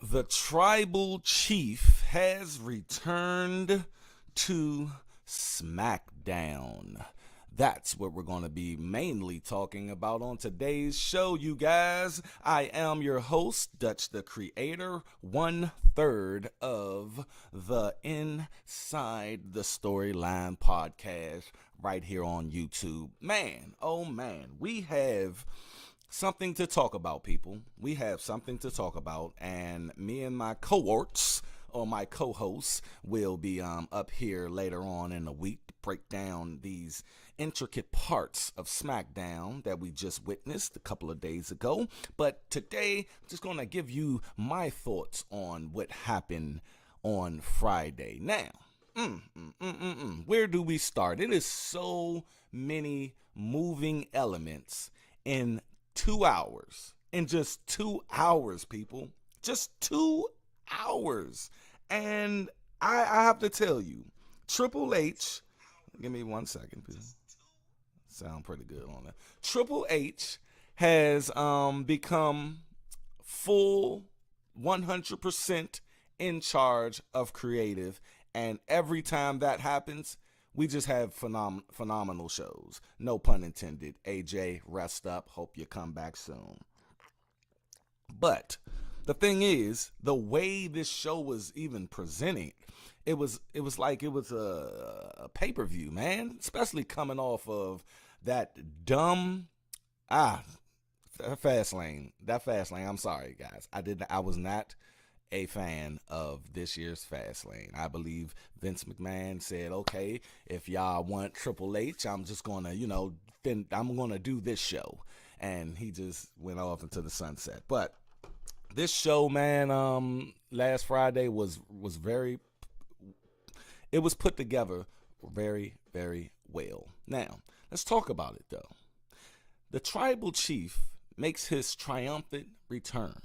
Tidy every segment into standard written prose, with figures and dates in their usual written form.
The tribal chief has returned to Smackdown. That's what we're going to be mainly talking about on today's show, you guys. I am your host, Dutch the Creator, 1/3 of the Inside the Storyline podcast right here on YouTube. Man, oh man, we have something to talk about, people. We have something to talk about, and me and my cohorts or my co-hosts will be up here later on in the week to break down these intricate parts of SmackDown that we just witnessed a couple of days ago. But today, I'm just going to give you my thoughts on what happened on Friday. Now, where do we start? It is so many moving elements in 2 hours. In just 2 hours, people. Just 2 hours. And I have to tell you, Triple H, give me 1 second, please. Sound pretty good on that. Triple H has become full 100% in charge of creative. And every time that happens, we just have phenomenal shows. No pun intended. AJ, rest up. Hope you come back soon. But the thing is, the way this show was even presented, it was like it was a pay-per-view, man. Especially coming off of that dumb fast lane. That fast lane. I'm sorry, guys. I was not a fan of this year's Fastlane. I believe Vince McMahon said, okay, if y'all want Triple H, I'm just gonna, I'm gonna do this show. And he just went off into the sunset. But this show, man, last Friday was very, it was put together very, very well. Now, let's talk about it though. The tribal chief makes his triumphant return.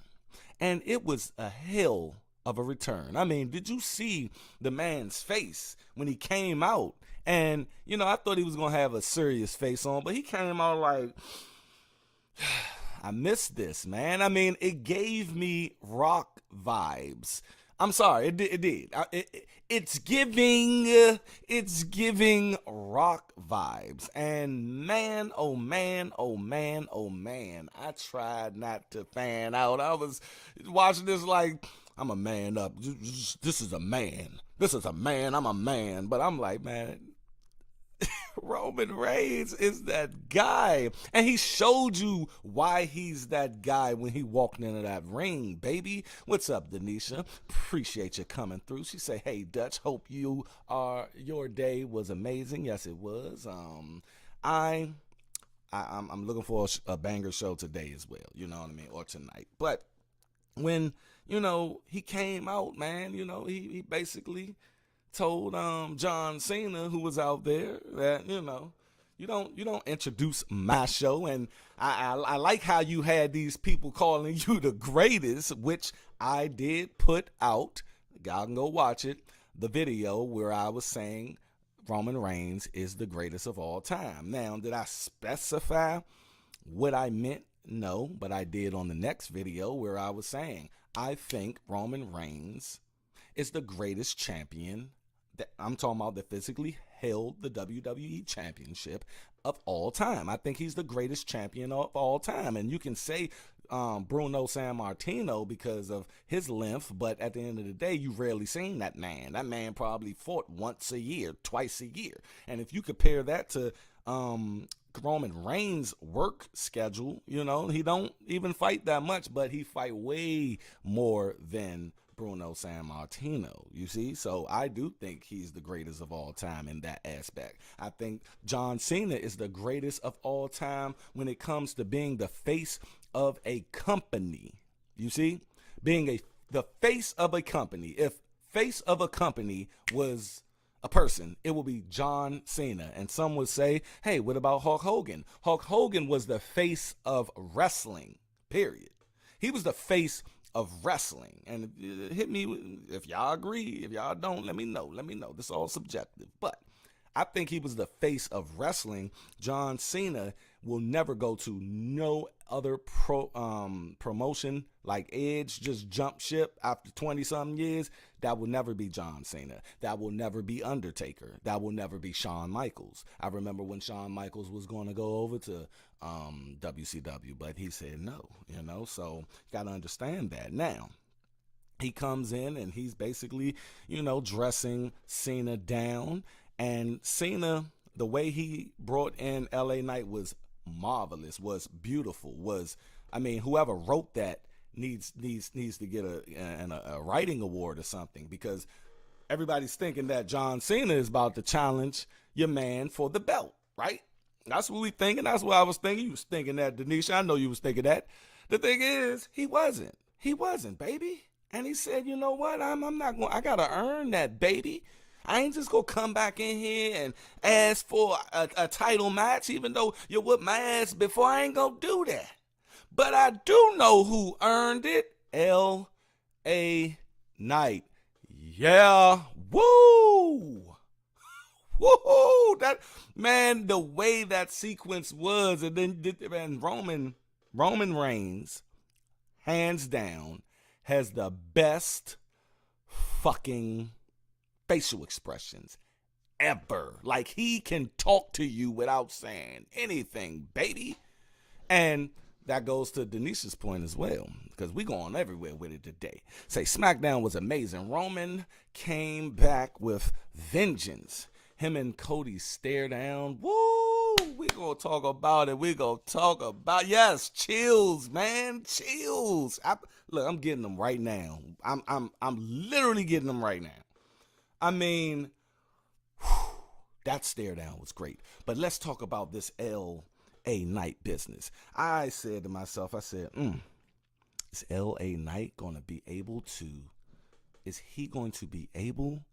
And it was a hell of a return. I mean, did you see the man's face when he came out? And, I thought he was going to have a serious face on, but he came out like, I missed this, man. I mean, it gave me Rock vibes. I'm sorry, it did. It's giving Rock vibes. And man, oh man, oh man, oh man, I tried not to fan out. I was watching this like, I'm a man up. This is a man. This is a man. I'm a man. But I'm like, man, Roman Reigns is that guy. And he showed you why he's that guy when he walked into that ring, baby. What's up, Denisha? Appreciate you coming through. She say, hey, Dutch, hope your day was amazing. Yes, it was. I'm looking for a banger show today as well. You know what I mean? Or tonight. But when, he came out, man, he basically told John Cena, who was out there, that you don't introduce my show. And I like how you had these people calling you the greatest, which I did put out. Y'all can go watch it. The video where I was saying Roman Reigns is the greatest of all time. Now, did I specify what I meant? No, but I did on the next video where I was saying I think Roman Reigns is the greatest champion that I'm talking about that physically held the WWE championship of all time. I think he's the greatest champion of all time. And you can say Bruno Sammartino because of his length, but at the end of the day, you rarely seen that man. That man probably fought once a year, twice a year. And if you compare that to Roman Reigns' work schedule, he don't even fight that much, but he fight way more than Bruno Sammartino, you see? So I do think he's the greatest of all time in that aspect. I think John Cena is the greatest of all time when it comes to being the face of a company. You see? Being the face of a company. If face of a company was a person, it will be John Cena. And some would say, hey, what about Hulk Hogan? Hulk Hogan was the face of wrestling, period. He was the face of wrestling. And hit me if y'all agree. If y'all don't, let me know. This is all subjective. But I think he was the face of wrestling. John Cena will never go to no other promotion like Edge just jump ship after 20 something years. That will never be John Cena. That will never be Undertaker. That will never be Shawn Michaels. I remember when Shawn Michaels was going to go over to WCW, but he said no, so got to understand that. Now, he comes in and he's basically, dressing Cena down. And Cena, the way he brought in LA Knight was marvelous, was beautiful, whoever wrote that needs to get a writing award or something, because everybody's thinking that John Cena is about to challenge your man for the belt, right? That's what we thinking. That's what I was thinking. You was thinking that, Denisha. I know you was thinking that. The thing is, he wasn't. He wasn't, baby. And he said, you know what? I'm not going. I gotta earn that, baby. I ain't just gonna come back in here and ask for a title match, even though you whipped my ass before. I ain't gonna do that. But I do know who earned it. L.A. Knight. Yeah. Woo. Woo. That, man, the way that sequence was, and then Roman Reigns, hands down, has the best fucking facial expressions ever. Like, he can talk to you without saying anything, baby. And that goes to Denisha's point as well, because we going everywhere with it today. Say Smackdown was amazing. Roman came back with vengeance. Him and Cody stare down. Woo! We gonna talk about it. We gonna talk about, yes, chills, man, chills. Look, I'm getting them right now. I'm literally getting them right now. I mean, that stare down was great. But let's talk about this L.A. Knight business. I said to myself, is L.A. Knight going to be able to, is he going to be able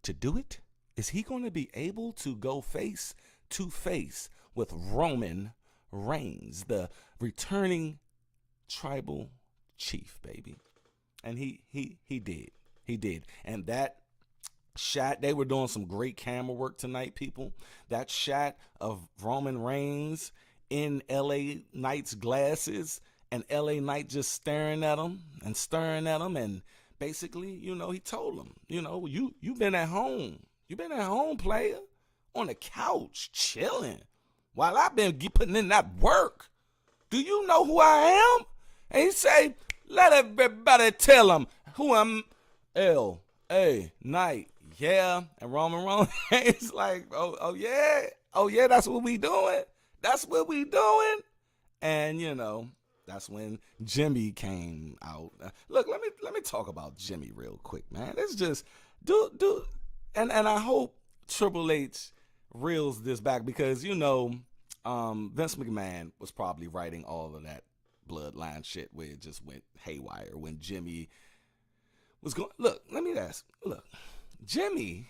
to do it? Is he going to be able to go face to face with Roman Reigns, the returning tribal chief, baby? And he did. He did. And that shot, they were doing some great camera work tonight, people. That shot of Roman Reigns in LA Knight's glasses, and LA Knight just staring at him, and basically, he told him, you've been at home. You've been at home, player, on the couch, chilling, while I've been putting in that work. Do you know who I am? And he say, let everybody tell him who I'm. L.A. Knight. Yeah. And Roman is like, oh yeah, that's what we doing. That's what we doing. And that's when Jimmy came out. Look, let me talk about Jimmy real quick, man. Let's just do and I hope Triple H reels this back, because Vince McMahon was probably writing all of that bloodline shit where it just went haywire when Jimmy was going. Look, let me ask. Look, Jimmy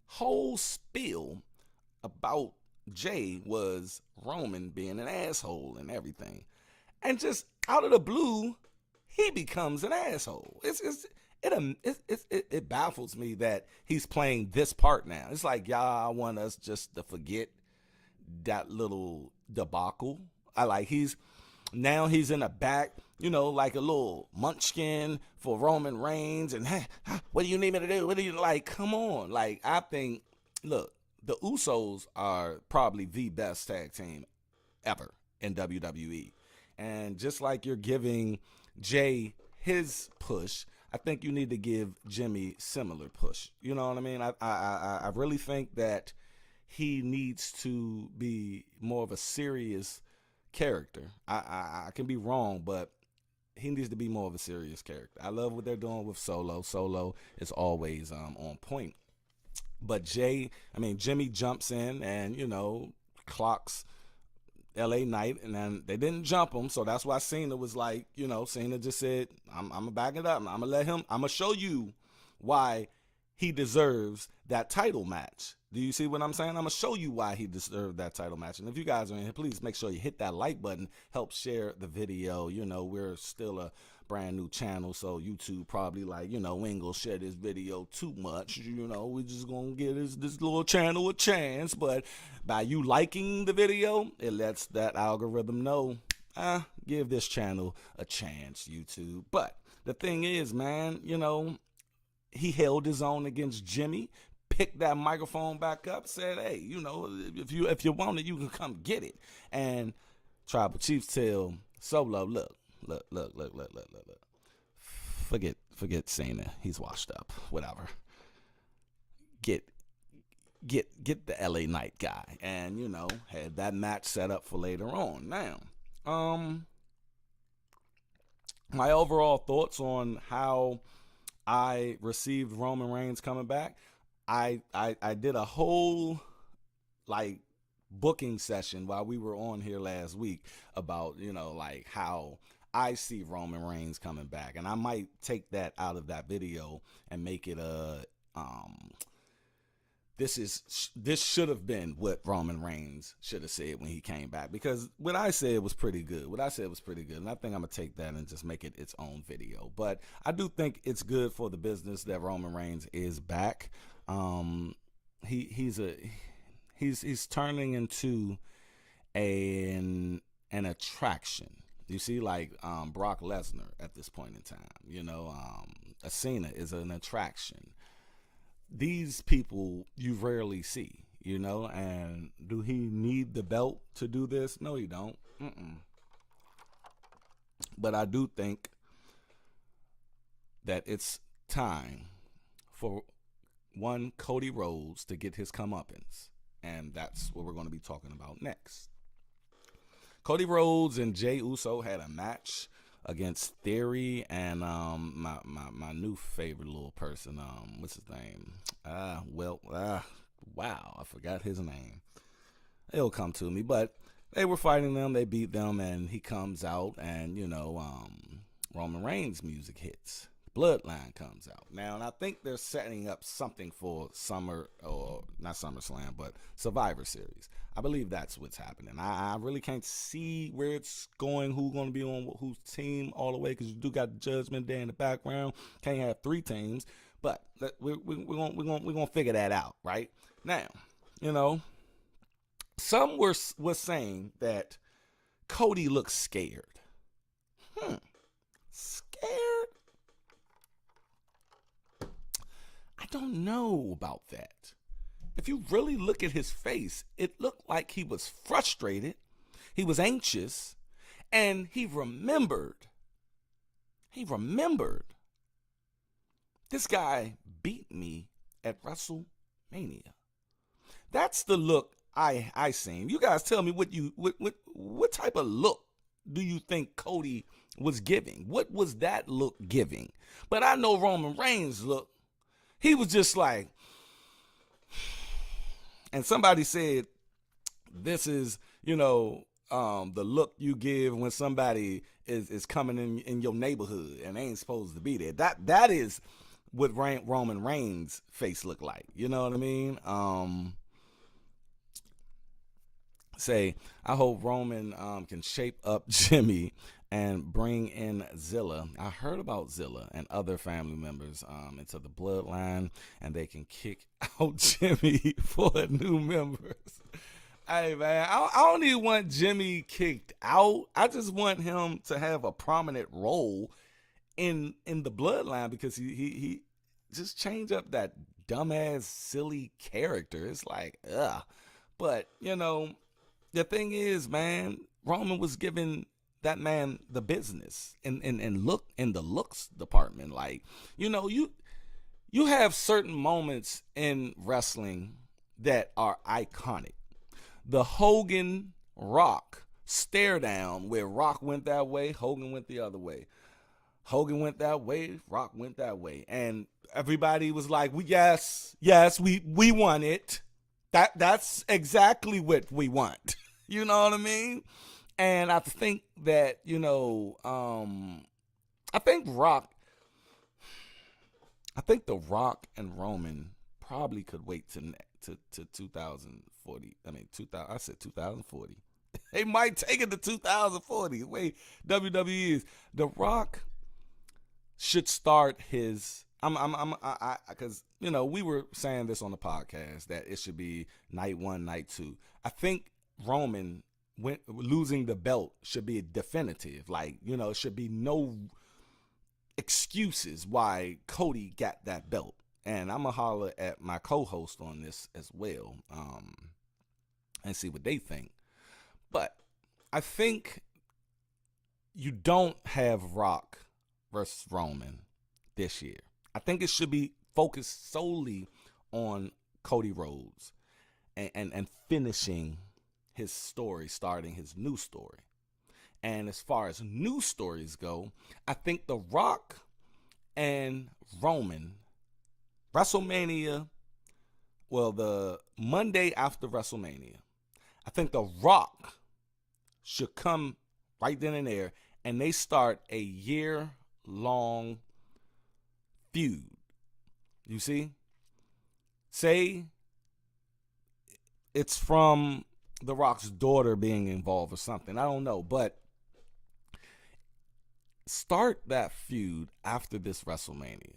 whole spiel about Jay was Roman being an asshole and everything, and just out of the blue, he becomes an asshole. It baffles me that he's playing this part now. It's like, y'all want us just to forget that little debacle. He's in the back, like a little munchkin for Roman Reigns, and hey, what do you need me to do? What do you like? Come on. Like, I think, look, the Usos are probably the best tag team ever in WWE. And just like you're giving Jay his push, I think you need to give Jimmy similar push. You know what I mean? I really think that he needs to be more of a serious character. I can be wrong, but he needs to be more of a serious character. I love what they're doing with Solo. Solo is always on point. But Jimmy jumps in and, clocks LA Knight, and then they didn't jump him, so that's why Cena was like, Cena just said, I'm gonna back it up. I'm gonna show you why he deserves that title match. Do you see what I'm saying? I'm gonna show you why he deserved that title match. And if you guys are in here, please make sure you hit that like button, help share the video. We're still a brand new channel, so YouTube probably like, we ain't gonna share this video too much. We just gonna give this little channel a chance. But by you liking the video, it lets that algorithm know, give this channel a chance, YouTube. But the thing is, man, he held his own against Jimmy, picked that microphone back up, said, hey, if you want it, you can come get it. And Tribal Chief tell Solo, look. Forget Cena. He's washed up. Whatever. Get the LA Knight guy. And, had that match set up for later on. Now, my overall thoughts on how I received Roman Reigns coming back, I did a whole booking session while we were on here last week about how I see Roman Reigns coming back, and I might take that out of that video and make it this should have been what Roman Reigns should have said when he came back, because what I said was pretty good. And I think I'm gonna take that and just make it its own video. But I do think it's good for the business that Roman Reigns is back. He's turning into an attraction. You see, Brock Lesnar at this point in time. Cena is an attraction. These people you rarely see, and do he need the belt to do this? No, he don't. But I do think that it's time for one Cody Rhodes to get his comeuppance, and that's what we're going to be talking about next. Cody Rhodes and Jey Uso had a match against Theory and my new favorite little person, what's his name? Wow, I forgot his name. It'll come to me, but they were fighting them, they beat them, and he comes out, and Roman Reigns music hits. Bloodline comes out now, and I think they're setting up something for not SummerSlam, but Survivor Series. I believe that's what's happening. I really can't see where it's going, who's going to be on whose team all the way, because you do got Judgment Day in the background. Can't have three teams, but we're gonna figure that out right now. Some were saying that Cody looks scared. Scared? I don't know about that. If you really look at his face, it looked like he was frustrated, he was anxious, and he remembered. This guy beat me at WrestleMania. That's the look I seen. You guys tell me what type of look do you think Cody was giving? What was that look giving? But I know Roman Reigns' look. He was just like, and somebody said, this is, the look you give when somebody is coming in your neighborhood and they ain't supposed to be there. That is what Roman Reigns' face looked like. You know what I mean? I hope Roman can shape up Jimmy and bring in Zilla. I heard about Zilla and other family members into the bloodline, and they can kick out Jimmy for new members. Hey, man, I don't even want Jimmy kicked out. I just want him to have a prominent role in the bloodline, because he just changed up that dumbass, silly character. It's like, ugh. But, the thing is, man, Roman was giving that man the business and look in the looks department. Like, you have certain moments in wrestling that are iconic. The Hogan Rock stare down, where Rock went that way, Hogan went the other way. Hogan went that way, Rock went that way. And everybody was like, yes, we want it. That's exactly what we want. You know what I mean? And I think that, I think The Rock and Roman probably could wait to 2040. I said 2040. They might take it to 2040. The way WWE is. The Rock should start his. Because we were saying this on the podcast that it should be night one, night two. I think Roman losing the belt should be definitive. Like, it should be no excuses why Cody got that belt. And I'm gonna holler at my co-host on this as well, and see what they think. But I think you don't have Rock versus Roman this year. I think it should be focused solely on Cody Rhodes and finishing his story, starting his new story. And as far as new stories go, I think The Rock and Roman, WrestleMania, well, the Monday after WrestleMania, I think The Rock should come right then and there, and they start a year-long feud. You see? Say it's from The Rock's daughter being involved or something. I don't know. But start that feud after this WrestleMania.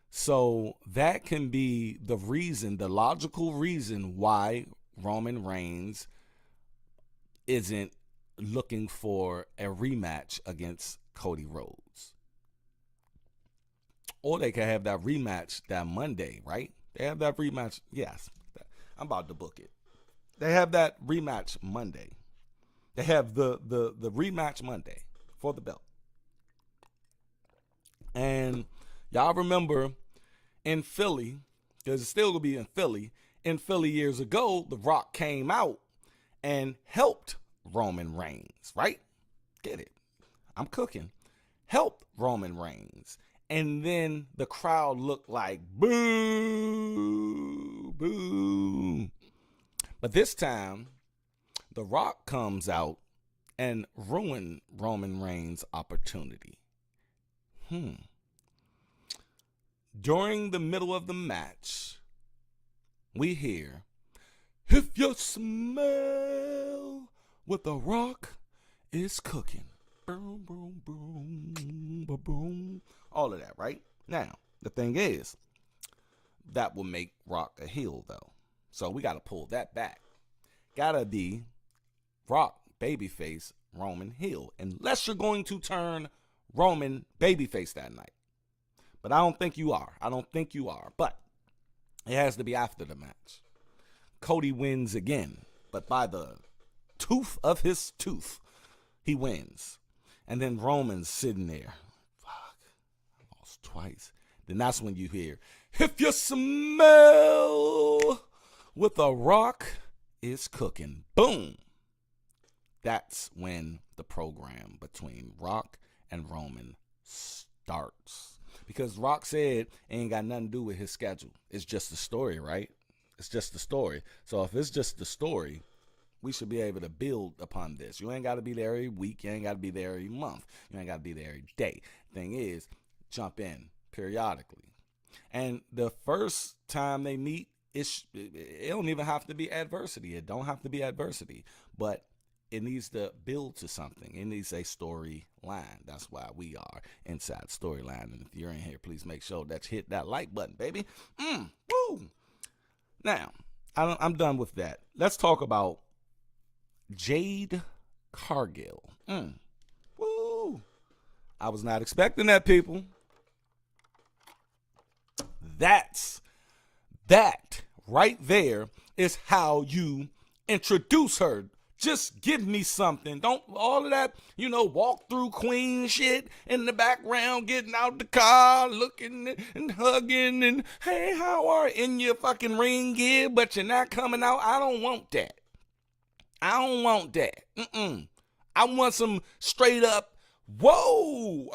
So that can be the reason, the logical reason why Roman Reigns isn't looking for a rematch against Cody Rhodes. Or they can have that rematch that Monday, right? They have that rematch. Yes, I'm about to book it. They have that rematch Monday. They have the rematch Monday for the belt. And y'all remember in Philly, because it's still going to be in Philly years ago, The Rock came out and helped Roman Reigns, right? Get it? I'm cooking. Helped Roman Reigns. And then the crowd looked like, boo, boo. But this time, The Rock comes out and ruined Roman Reigns' opportunity. During the middle of the match, we hear, if you smell what The Rock is cooking. Boom, boom, boom, boom, boom. All of that, right? Now, the thing is, that will make Rock a heel, though. So we got to pull that back. Got to be Rock babyface, Roman heel. Unless you're going to turn Roman babyface that night. But I don't think you are. But it has to be after the match. Cody wins again. But by the tooth of his tooth, he wins. And then Roman's sitting there. Fuck. I lost twice. Then that's when you hear, if you smell what The Rock is cooking. Boom. That's when the program between Rock and Roman starts. Because Rock said it ain't got nothing to do with his schedule. It's just the story, right? It's just the story. So if it's just the story, we should be able to build upon this. You ain't got to be there every week. You ain't got to be there every month. You ain't got to be there every day. Thing is, jump in periodically. And the first time they meet, it don't even have to be adversity. It don't have to be adversity. But it needs to build to something. It needs a storyline. That's why we are Inside Storyline. And if you're in here, please make sure that you hit that like button, baby. Woo! Now, I'm done with that. Let's talk about Jade Cargill. Woo! I was not expecting that, people. That right there is how you introduce her. Just give me something. Don't all of that, walk through queen shit in the background, getting out the car, looking and hugging and, hey, how are you in your fucking ring gear, but you're not coming out. I don't want that. I want some straight up, whoa,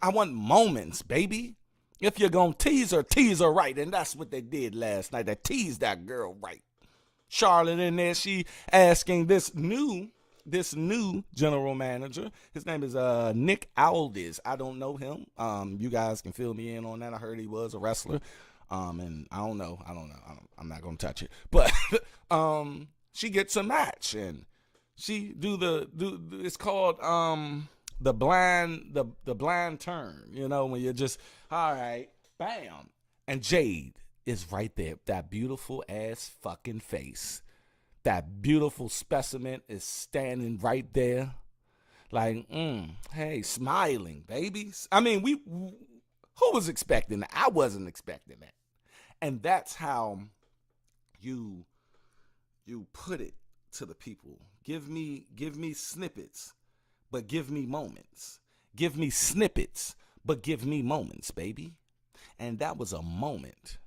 I want moments, baby. If you're going to tease her right. And that's what they did last night. They teased that girl right. Charlotte in there, she asking this new general manager. His name is Nick Aldis. I don't know him. You guys can fill me in on that. I heard he was a wrestler. And I don't know. I'm not gonna touch it. But she gets a match and she do it's called the blind turn, when you're just all right, bam. And Jade is right there. That beautiful ass fucking face. That beautiful specimen is standing right there. Like, hey, smiling, babies. I mean, who was expecting that? I wasn't expecting that. And that's how you put it to the people. Give me snippets, but give me moments. Give me snippets, but give me moments, baby. And that was a moment.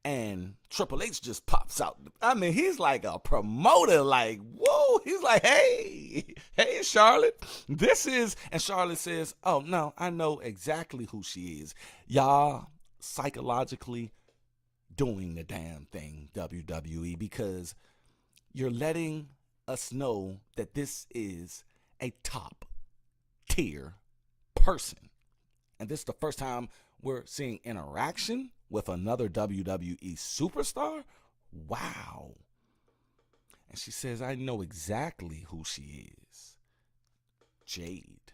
And Triple H just pops out. I mean, he's like a promoter, like, whoa. He's like, hey, Charlotte, this is, and Charlotte says, oh, no, I know exactly who she is. Y'all psychologically doing the damn thing, WWE, because you're letting us know that this is a top tier person. And this is the first time we're seeing interaction with another WWE superstar. Wow. And she says, I know exactly who she is. Jade.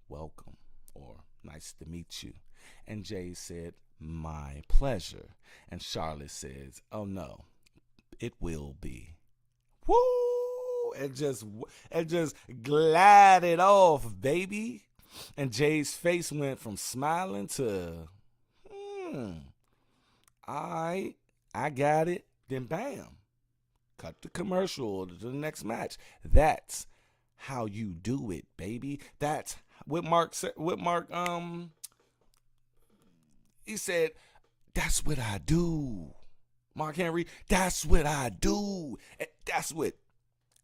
Welcome, or nice to meet you. And Jade said, my pleasure. And Charlotte says, oh no, it will be. Woo! And just glided off, baby. And Jay's face went from smiling to, I got it. Then bam, cut the commercial to the next match. That's how you do it, baby. That's what Mark said. He said, that's what I do. Mark Henry, that's what I do. And that's what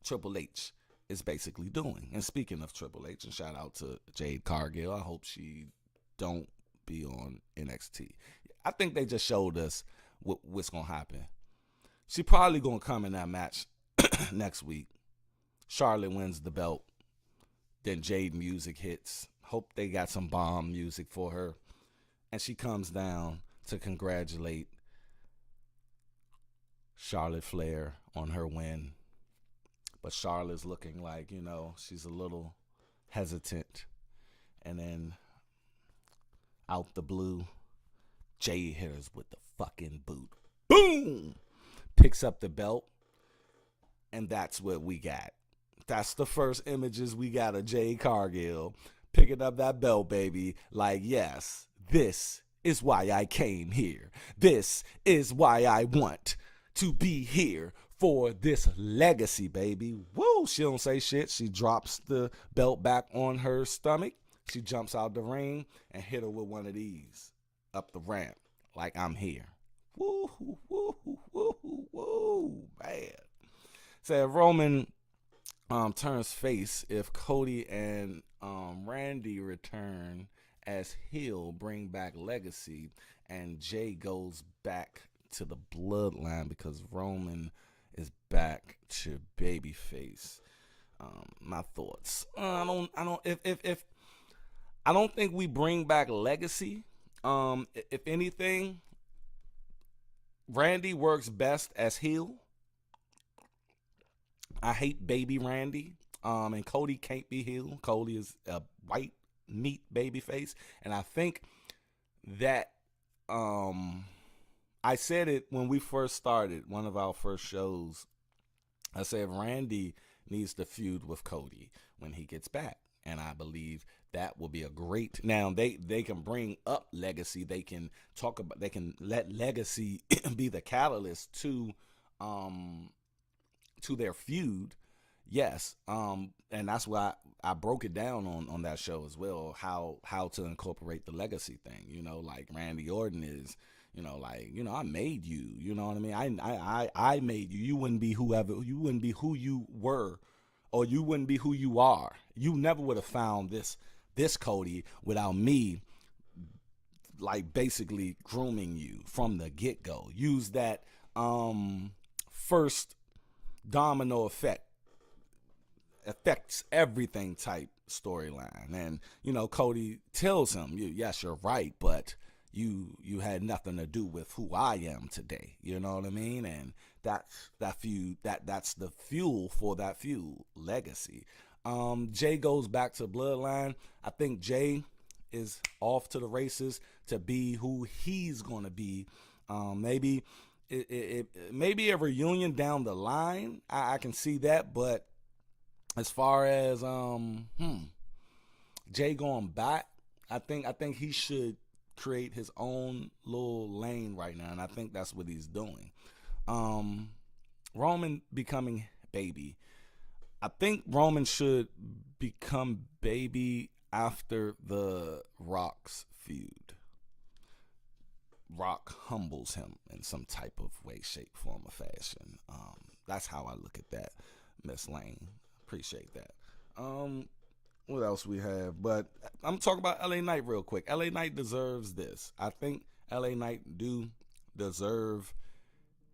Triple H is basically doing. And speaking of Triple H, and shout out to Jade Cargill, I hope she don't be on NXT. I think they just showed us what's going to happen. She probably going to come in that match next week. Charlotte wins the belt. Then Jade music hits. Hope they got some bomb music for her. And she comes down to congratulate Charlotte Flair on her win. But Charlotte's looking like, she's a little hesitant. And then out the blue, Jade hit her with the fucking boot. Boom! Picks up the belt. And that's what we got. That's the first images we got of Jade Cargill picking up that belt, baby. Like, yes, this is why I came here. This is why I want to be here for this legacy, baby. Woo! She don't say shit. She drops the belt back on her stomach. She jumps out the ring and hit her with one of these up the ramp. Like, I'm here. Woo, woo, woo, woo, woo. Bad. Said Roman turns face if Cody and Randy return as heel, bring back legacy, and Jay goes back to the bloodline because Roman is back to babyface. My thoughts. I don't think we bring back legacy. If anything, Randy works best as heel. I hate baby Randy. And Cody can't be heel. Cody is a white meat babyface. And I think that I said it when we first started, one of our first shows. I said Randy needs to feud with Cody when he gets back. And I believe that will be a great. Now they can bring up legacy. They can talk about. They can let legacy be the catalyst to their feud. Yes. And that's why I broke it down on that show as well. How to incorporate the legacy thing. Like Randy Orton is. I made you. You know what I mean? I made you. You wouldn't be whoever. You wouldn't be who you were. Or you wouldn't be who you are. You never would have found this Cody without me, like basically grooming you from the get-go. Use that first domino effect. Affects everything type storyline. And, Cody tells him, yes, you're right, but you had nothing to do with who I am today. You know what I mean? And that feud, that's the fuel for that feud, legacy. Jay goes back to Bloodline. I think Jay is off to the races to be who he's going to be. Maybe maybe a reunion down the line. I can see that, but as far as Jay going back, I think he should create his own little lane right now, and I think that's what he's doing. Roman becoming baby. I think Roman should become baby after the Rock's feud. Rock humbles him in some type of way, shape, form, or fashion. That's how I look at that, Miss Lane. Appreciate that. What else we have? But I'm talking about LA Knight real quick. LA Knight deserves this. I think LA Knight do deserve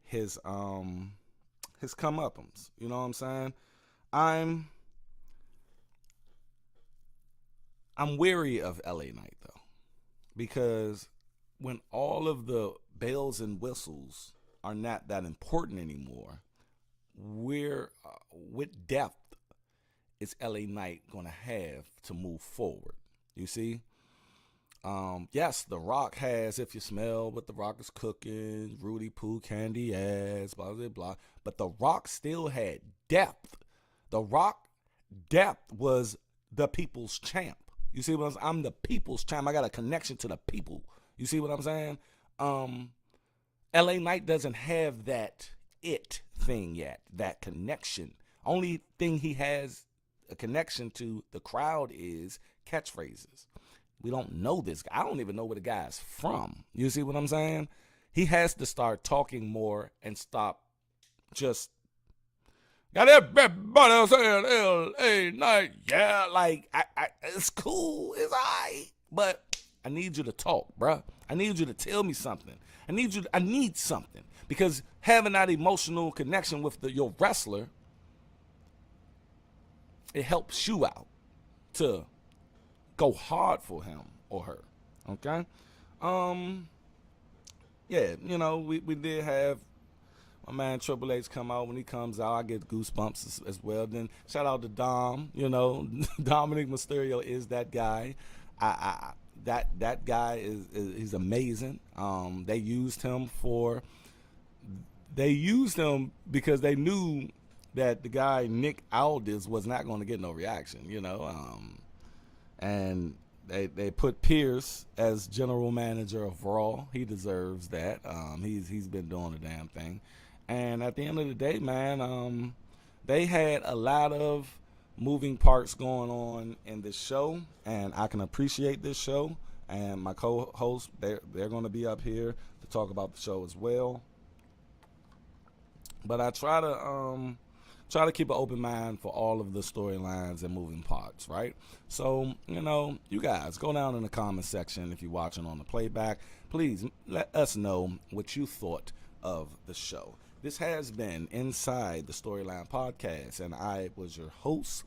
his comeuppance. You know what I'm saying? I'm weary of LA Knight though, because when all of the bells and whistles are not that important anymore, what depth is LA Knight going to have to move forward? You see? Yes, The Rock has If You Smell What The Rock Is Cooking, Rudy Poo, Candy Ass, blah, blah, blah. But The Rock still had depth. The Rock depth was the people's champ. You see what I'm the people's champ. I got a connection to the people. You see what I'm saying? LA Knight doesn't have that it thing yet, that connection. Only thing he has a connection to the crowd is catchphrases. We don't know this guy. I don't even know where the guy's from. You see what I'm saying? He has to start talking more and stop just got everybody saying LA Knight. Yeah, like it's cool, it's alright, but I need you to talk, bruh. I need you to tell me something. I need something, because having that emotional connection with your wrestler, it helps you out to go hard for him or her. Okay? Yeah, we did have my man Triple H come out. When he comes out, I get goosebumps as well. Then shout out to Dom. Dominic Mysterio is that guy. That guy he's amazing. They used him because they knew that the guy Nick Aldis was not going to get no reaction. And they put Pierce as general manager of Raw. He deserves that. He's been doing the damn thing. And at the end of the day, man, they had a lot of moving parts going on in this show, and I can appreciate this show. And my co-hosts, they're going to be up here to talk about the show as well. But I try to keep an open mind for all of the storylines and moving parts, right? So, you guys, go down in the comment section if you're watching on the playback. Please let us know what you thought of the show. This has been Inside the Storyline Podcast, and I was your host,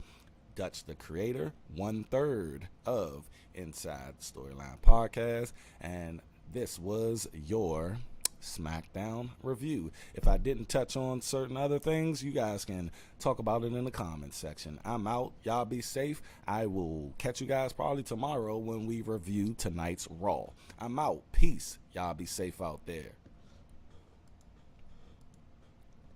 Dutch the Creator, 1/3 of Inside the Storyline Podcast, and this was your Smackdown review. If I didn't touch on certain other things, you guys can talk about it in the comments section. I'm out. Y'all be safe. I will catch you guys probably tomorrow when we review tonight's Raw. I'm out. Peace. Y'all be safe out there.